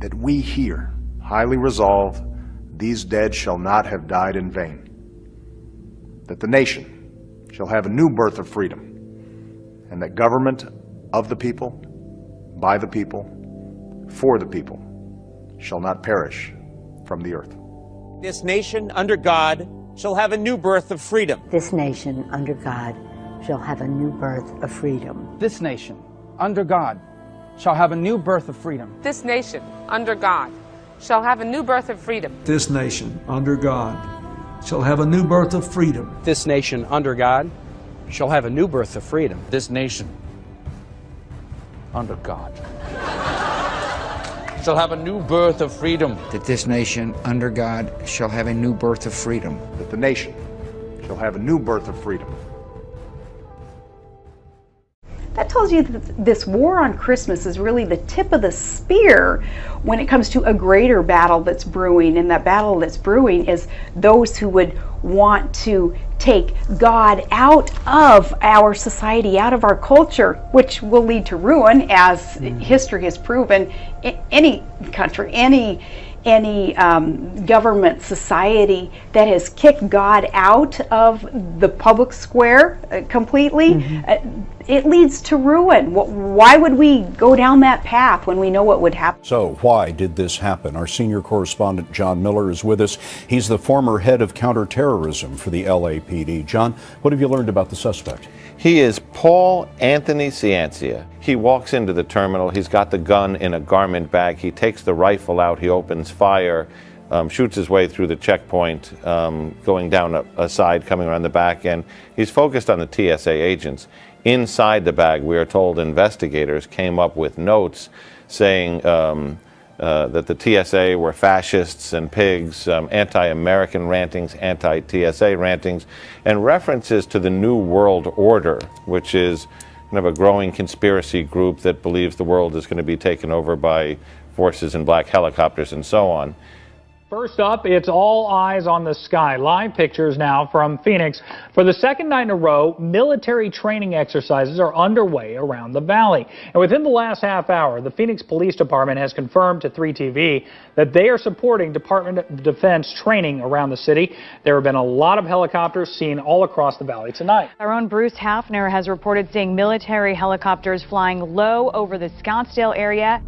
that we here highly resolve these dead shall not have died in vain, that the nation shall have a new birth of freedom, and that government of the people, by the people, for the people, shall not perish from the earth. This nation under God shall have a new birth of freedom. This nation under God shall have a new birth of freedom. This nation under God shall have a new birth of freedom. This nation under God shall have a new birth of freedom. This nation under God shall have a new birth of freedom. This nation under God shall have a new birth of freedom. This nation under God shall have a new birth of freedom. That this nation under God shall have a new birth of freedom. That the nation shall have a new birth of freedom. That tells you that this war on Christmas is really the tip of the spear when it comes to a greater battle that's brewing. And that battle that's brewing is those who would want to take God out of our society, out of our culture, which will lead to ruin, as history has proven. Any country, any government, society that has kicked God out of the public square completely, it leads to ruin. Why would we go down that path when we know what would happen? So why did this happen? Our senior correspondent John Miller is with us. He's the former head of counterterrorism for the LAPD. John, what have you learned about the suspect? He is Paul Anthony Ciancia. He walks into the terminal. He's got the gun in a garment bag. He takes the rifle out. He opens fire, shoots his way through the checkpoint, going down a side, coming around the back, and he's focused on the TSA agents. Inside the bag, we are told investigators came up with notes saying that the TSA were fascists and pigs, anti-American rantings, anti-TSA rantings, and references to the New World Order, which is kind of a growing conspiracy group that believes the world is going to be taken over by forces in black helicopters and so on. First up, it's all eyes on the sky. Live pictures now from Phoenix. For the second night in a row, military training exercises are underway around the valley. And within the last half hour, the Phoenix Police Department has confirmed to 3TV that they are supporting Department of Defense training around the city. There have been a lot of helicopters seen all across the valley tonight. Our own Bruce Hafner has reported seeing military helicopters flying low over the Scottsdale area.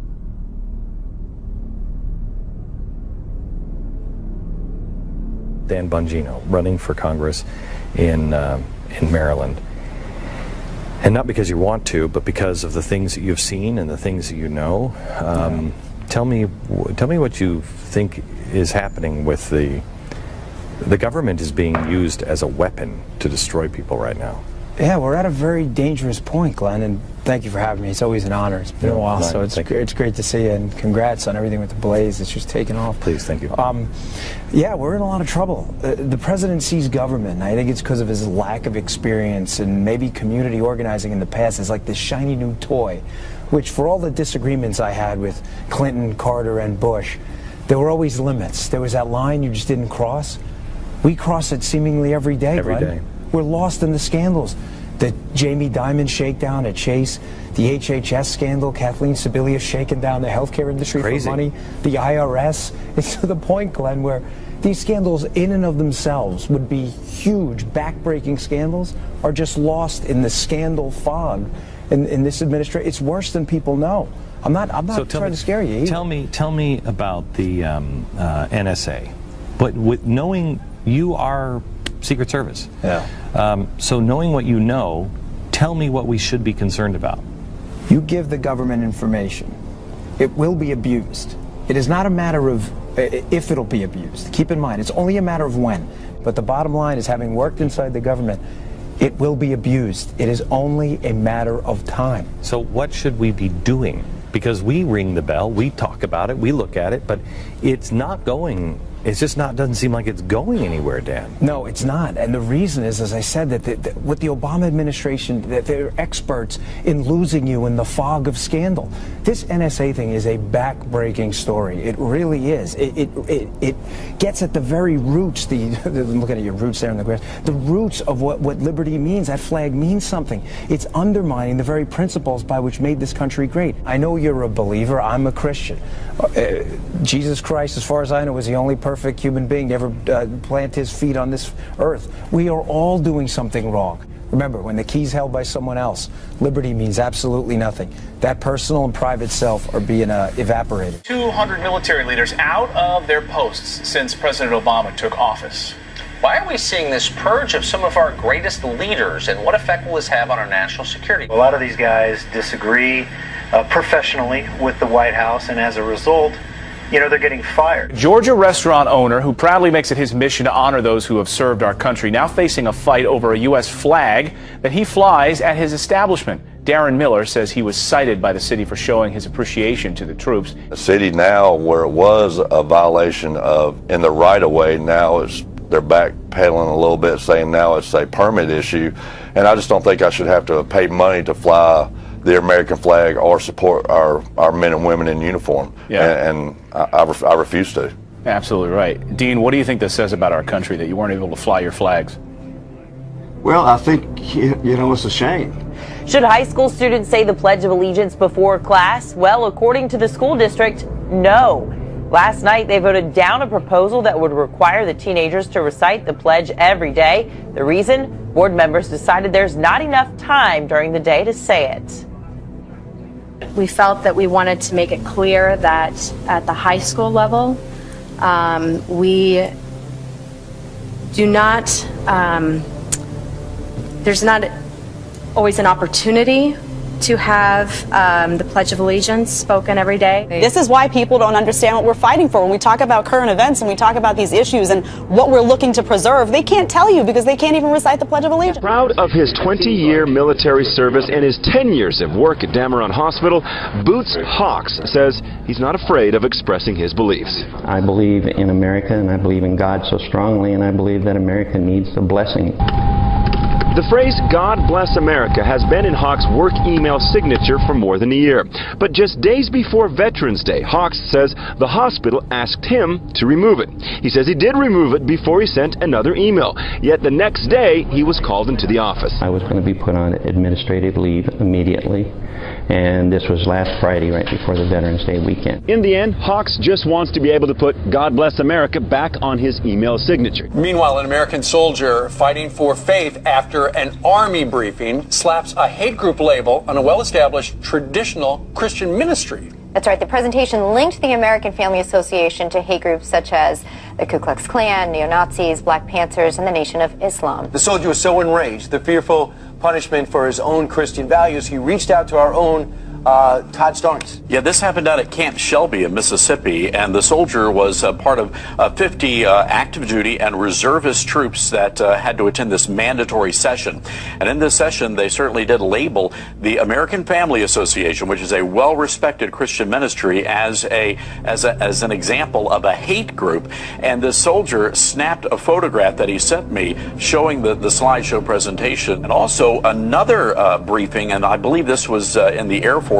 Dan Bongino, running for Congress in Maryland. And not because you want to, but because of the things that you've seen and the things that you know. Tell me what you think is happening with the government is being used as a weapon to destroy people right now. Yeah, we're at a very dangerous point, Glenn, and thank you for having me. It's always an honor. It's been a while, so it's great to see you, and congrats on everything with the Blaze. It's just taken off. Please, thank you. Yeah, we're in a lot of trouble. The president sees government. I think it's because of his lack of experience and maybe community organizing in the past is like this shiny new toy, which for all the disagreements I had with Clinton, Carter, and Bush, there were always limits. There was that line you just didn't cross. We cross it seemingly every day, Every Glenn. day. We're lost in the scandals. The Jamie Dimon shakedown at Chase, the HHS scandal, Kathleen Sebelius shaking down the healthcare industry for money, the IRS. It's to the point, Glenn, where these scandals in and of themselves would be huge, backbreaking scandals, are just lost in the scandal fog in this administration. It's worse than people know. I'm not trying to scare you either. Tell me about the NSA. But with knowing you are Secret Service. Yeah. So knowing what you know, tell me what we should be concerned about. You give the government information, it will be abused. It is not a matter of if it'll be abused. Keep in mind, it's only a matter of when. But the bottom line is, having worked inside the government, it will be abused. It is only a matter of time. So what should we be doing? Because we ring the bell, we talk about it, we look at it, but it's not going It's just not, doesn't seem like it's going anywhere, Dan. No, it's not. And the reason is, as I said, that with the Obama administration, that they're experts in losing you in the fog of scandal. This NSA thing is a back-breaking story. It really is. It gets at the very roots, I'm looking at your roots there in the grass, the roots of what liberty means. That flag means something. It's undermining the very principles by which made this country great. I know you're a believer. I'm a Christian. Jesus Christ, as far as I know, was the only perfect human being to ever plant his feet on this earth. We are all doing something wrong. Remember, when the key's held by someone else, liberty means absolutely nothing. That personal and private self are being evaporated. 200 military leaders out of their posts since President Obama took office. Why are we seeing this purge of some of our greatest leaders, and what effect will this have on our national security? A lot of these guys disagree professionally with the White House, and as a result, they're getting fired. Georgia restaurant owner who proudly makes it his mission to honor those who have served our country, now facing a fight over a U.S. flag that he flies at his establishment. Darren Miller says he was cited by the city for showing his appreciation to the troops. The city now, where it was a violation of in the right-of-way, now they're backpedaling a little bit, saying now it's a permit issue. And I just don't think I should have to pay money to fly the American flag or support our men and women in uniform. Yeah. And I refuse to. Absolutely right. Dean, what do you think this says about our country that you weren't able to fly your flags? Well, I think, it's a shame. Should high school students say the Pledge of Allegiance before class? Well, according to the school district, no. Last night, they voted down a proposal that would require the teenagers to recite the pledge every day. The reason? Board members decided there's not enough time during the day to say it. We felt that we wanted to make it clear that at the high school level, we do not, there's not always an opportunity to have the Pledge of Allegiance spoken every day. This is why people don't understand what we're fighting for. When we talk about current events and we talk about these issues and what we're looking to preserve, they can't tell you because they can't even recite the Pledge of Allegiance. Proud of his 20-year military service and his 10 years of work at Dameron Hospital, Boots Hawks says he's not afraid of expressing his beliefs. I believe in America, and I believe in God so strongly, and I believe that America needs the blessing. The phrase, "God bless America," has been in Hawks' work email signature for more than a year. But just days before Veterans Day, Hawks says the hospital asked him to remove it. He says he did remove it before he sent another email. Yet the next day, he was called into the office. I was going to be put on administrative leave immediately, and this was last Friday, right before the Veterans Day weekend. In the end, Hawks just wants to be able to put "God bless America" back on his email signature. Meanwhile, an American soldier fighting for faith after an army briefing slaps a hate group label on a well-established traditional Christian ministry. That's right. The presentation linked the American Family Association to hate groups such as the Ku Klux Klan, neo-Nazis, Black Panthers, and the Nation of Islam. The soldier was so enraged, the fearful punishment for his own Christian values, he reached out to our own Todd Starnes. Yeah, this happened out at Camp Shelby in Mississippi, and the soldier was part of 50 active duty and reservist troops that had to attend this mandatory session. And in this session, they certainly did label the American Family Association, which is a well-respected Christian ministry, as an example of a hate group. And this soldier snapped a photograph that he sent me showing the slideshow presentation, and also another briefing, and I believe this was in the Air Force,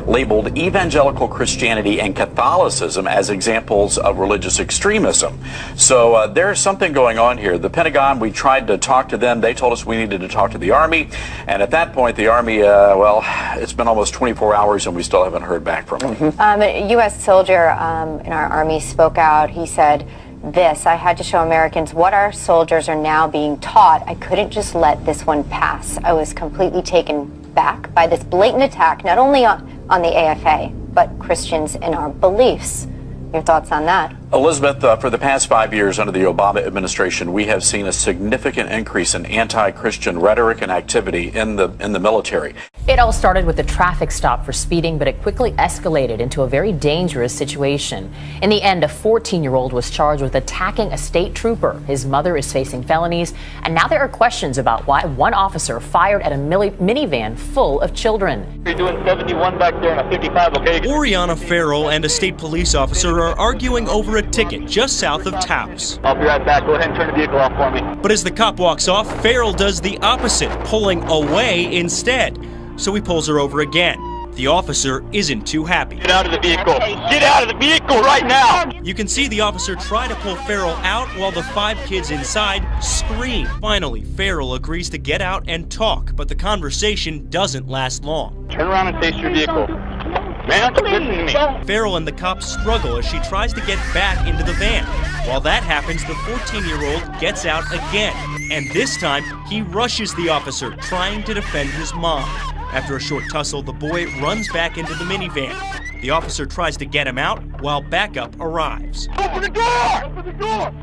labeled evangelical Christianity and Catholicism as examples of religious extremism. So there's something going on here. The Pentagon, we tried to talk to them. They told us we needed to talk to the Army. And at that point, the Army, well, it's been almost 24 hours and we still haven't heard back from them. A U.S. soldier in our Army spoke out. He said this: "I had to show Americans what our soldiers are now being taught. I couldn't just let this one pass. I was completely taken back by this blatant attack, not only on the AFA, but Christians in our beliefs." Your thoughts on that? Elizabeth, for the past 5 years under the Obama administration, we have seen a significant increase in anti-Christian rhetoric and activity in the military. It all started with a traffic stop for speeding, but it quickly escalated into a very dangerous situation. In the end, a 14-year-old was charged with attacking a state trooper. His mother is facing felonies, and now there are questions about why one officer fired at a minivan full of children. You're doing 71 back there and a 55, okay? Oriana Farrell and a state police officer are arguing over a ticket just south of Taos. I'll be right back. Go ahead and turn the vehicle off for me. But as the cop walks off, Farrell does the opposite, pulling away instead. So he pulls her over again. The officer isn't too happy. Get out of the vehicle. Get out of the vehicle right now. You can see the officer try to pull Farrell out while the 5 kids inside scream. Finally, Farrell agrees to get out and talk, but the conversation doesn't last long. Turn around and face your vehicle. Man, listen to me. Farrell and the cop struggle as she tries to get back into the van. While that happens, the 14-year-old gets out again. And this time, he rushes the officer, trying to defend his mom. After a short tussle, the boy runs back into the minivan. The officer tries to get him out while backup arrives. Open the door! Open the door!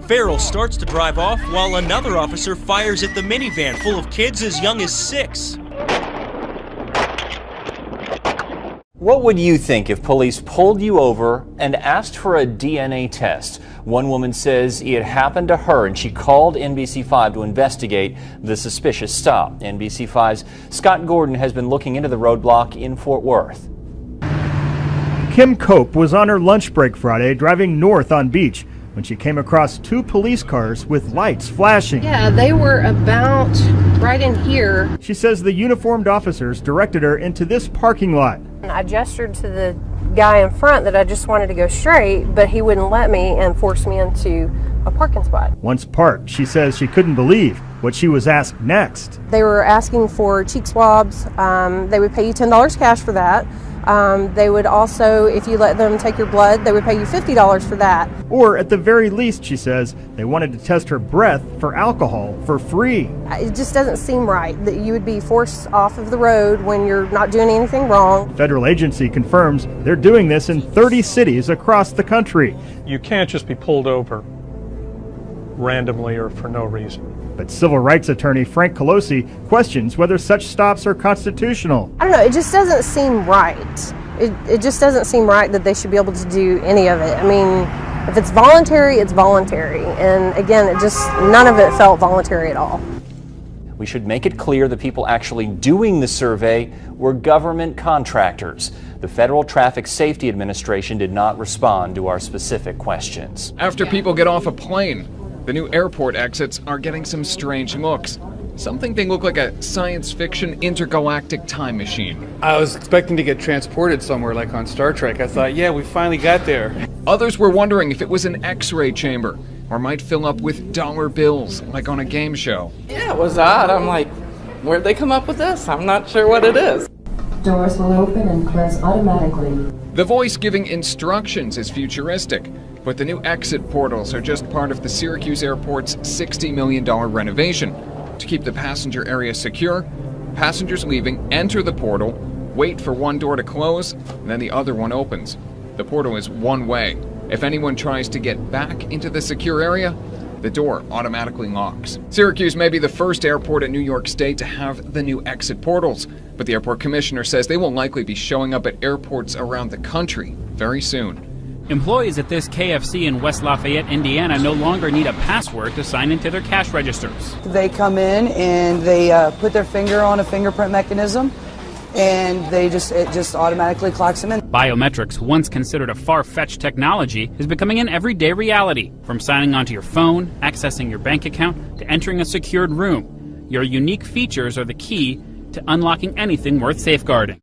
Farrell starts to drive off while another officer fires at the minivan full of kids as young as 6. What would you think if police pulled you over and asked for a DNA test? One woman says it happened to her and she called NBC5 to investigate the suspicious stop. NBC5's Scott Gordon has been looking into the roadblock in Fort Worth. Kim Cope was on her lunch break Friday driving north on Beach when she came across 2 police cars with lights flashing. Yeah, they were about right in here. She says the uniformed officers directed her into this parking lot. I gestured to the guy in front that I just wanted to go straight, but he wouldn't let me and forced me into a parking spot. Once parked, she says she couldn't believe what she was asked next. They were asking for cheek swabs. They would pay you $10 cash for that. They would also, if you let them take your blood, they would pay you $50 for that. Or at the very least, she says, they wanted to test her breath for alcohol for free. It just doesn't seem right that you would be forced off of the road when you're not doing anything wrong. The federal agency confirms they're doing this in 30 cities across the country. You can't just be pulled over randomly or for no reason. But civil rights attorney Frank Colosi questions whether such stops are constitutional. I don't know, it just doesn't seem right. It just doesn't seem right that they should be able to do any of it. I mean, if it's voluntary, it's voluntary. And again, none of it felt voluntary at all. We should make it clear the people actually doing the survey were government contractors. The Federal Traffic Safety Administration did not respond to our specific questions. After people get off a plane, the new airport exits are getting some strange looks. Some think they look like a science fiction intergalactic time machine. I was expecting to get transported somewhere like on Star Trek. I thought, yeah, we finally got there. Others were wondering if it was an X-ray chamber or might fill up with dollar bills like on a game show. Yeah, it was odd. I'm like, where'd they come up with this? I'm not sure what it is. Doors will open and close automatically. The voice giving instructions is futuristic, but the new exit portals are just part of the Syracuse Airport's $60 million renovation. To keep the passenger area secure, passengers leaving enter the portal, wait for one door to close, and then the other one opens. The portal is one way. If anyone tries to get back into the secure area, the door automatically locks. Syracuse may be the first airport in New York State to have the new exit portals, but the airport commissioner says they will likely be showing up at airports around the country very soon. Employees at this KFC in West Lafayette, Indiana no longer need a password to sign into their cash registers. They come in and they put their finger on a fingerprint mechanism and it just automatically clocks them in. Biometrics, once considered a far-fetched technology, is becoming an everyday reality. From signing onto your phone, accessing your bank account, to entering a secured room. Your unique features are the key to unlocking anything worth safeguarding.